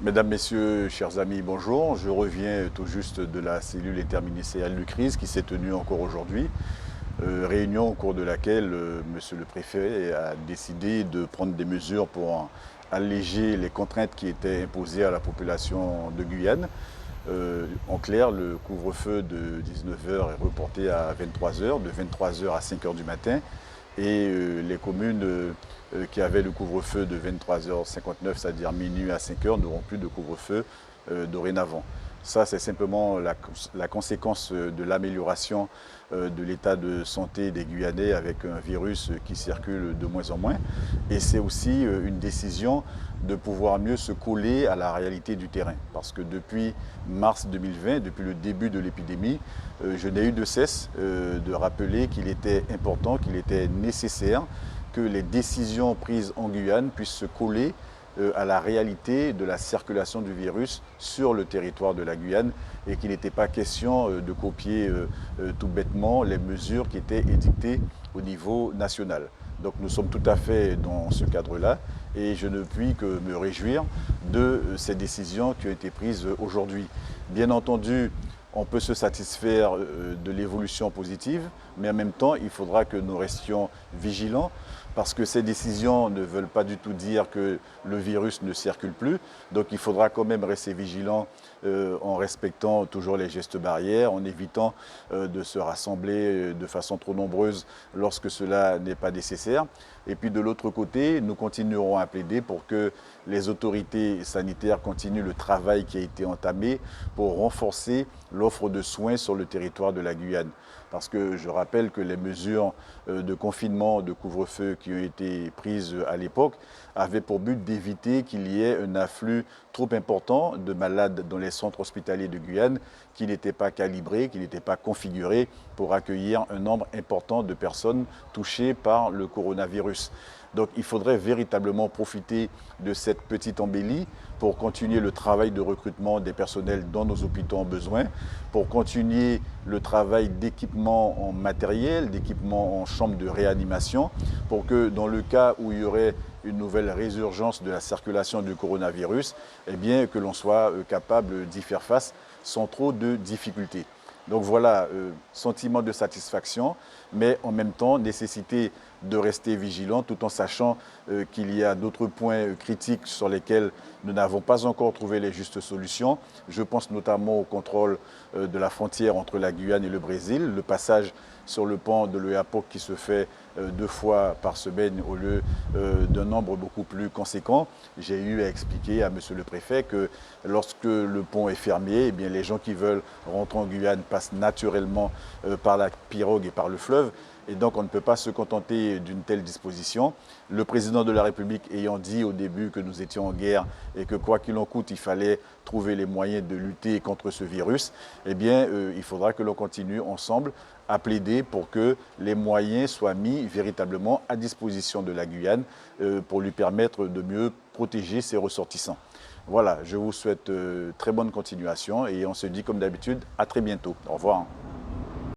Mesdames, Messieurs, chers amis, bonjour. Je reviens tout juste de la cellule interministérielle de crise qui s'est tenue encore aujourd'hui. Réunion au cours de laquelle Monsieur le Préfet a décidé de prendre des mesures pour alléger les contraintes qui étaient imposées à la population de Guyane. En clair, le couvre-feu de 19 heures est reporté à 23 heures, de 23 heures à 5 heures du matin. Et les communes qui avaient le couvre-feu de 23h59, c'est-à-dire minuit à 5 heures, n'auront plus de couvre-feu dorénavant. Ça, c'est simplement la conséquence de l'amélioration de l'état de santé des Guyanais avec un virus qui circule de moins en moins. Et c'est aussi une décision de pouvoir mieux se coller à la réalité du terrain. Parce que depuis mars 2020, depuis le début de l'épidémie, je n'ai eu de cesse de rappeler qu'il était important, qu'il était nécessaire que les décisions prises en Guyane puissent se coller à la réalité de la circulation du virus sur le territoire de la Guyane et qu'il n'était pas question de copier tout bêtement les mesures qui étaient édictées au niveau national. Donc nous sommes tout à fait dans ce cadre-là et je ne puis que me réjouir de ces décisions qui ont été prises aujourd'hui. Bien entendu, on peut se satisfaire de l'évolution positive, mais en même temps, il faudra que nous restions vigilants parce que ces décisions ne veulent pas du tout dire que le virus ne circule plus. Donc il faudra quand même rester vigilant en respectant toujours les gestes barrières, en évitant de se rassembler de façon trop nombreuse lorsque cela n'est pas nécessaire. Et puis de l'autre côté, nous continuerons à plaider pour que les autorités sanitaires continuent le travail qui a été entamé pour renforcer l'offre de soins sur le territoire de la Guyane. Parce que je rappelle que les mesures de confinement, de couvre-feu qui ont été prises à l'époque avaient pour but d'éviter qu'il y ait un afflux trop important de malades dans les centres hospitaliers de Guyane qui n'étaient pas calibrés, qui n'étaient pas configurés pour accueillir un nombre important de personnes touchées par le coronavirus. Donc il faudrait véritablement profiter de cette petite embellie pour continuer le travail de recrutement des personnels dont nos hôpitaux ont besoin, pour continuer le travail d'équipement en matériel, d'équipement en chambre de réanimation, pour que dans le cas où il y aurait une nouvelle résurgence de la circulation du coronavirus, eh bien que l'on soit capable d'y faire face sans trop de difficultés. Donc voilà, sentiment de satisfaction, mais en même temps, nécessité de rester vigilant tout en sachant qu'il y a d'autres points critiques sur lesquels nous n'avons pas encore trouvé les justes solutions. Je pense notamment au contrôle de la frontière entre la Guyane et le Brésil, le passage sur le pont de l'Oyapock qui se fait 2 fois par semaine au lieu d'un nombre beaucoup plus conséquent. J'ai eu à expliquer à Monsieur le Préfet que lorsque le pont est fermé, eh bien, les gens qui veulent rentrer en Guyane passent naturellement par la pirogue et par le fleuve. Et donc on ne peut pas se contenter d'une telle disposition. Le président de la République ayant dit au début que nous étions en guerre et que quoi qu'il en coûte, il fallait trouver les moyens de lutter contre ce virus, eh bien il faudra que l'on continue ensemble à plaider pour que les moyens soient mis véritablement à disposition de la Guyane pour lui permettre de mieux protéger ses ressortissants. Voilà, je vous souhaite très bonne continuation et on se dit comme d'habitude à très bientôt. Au revoir.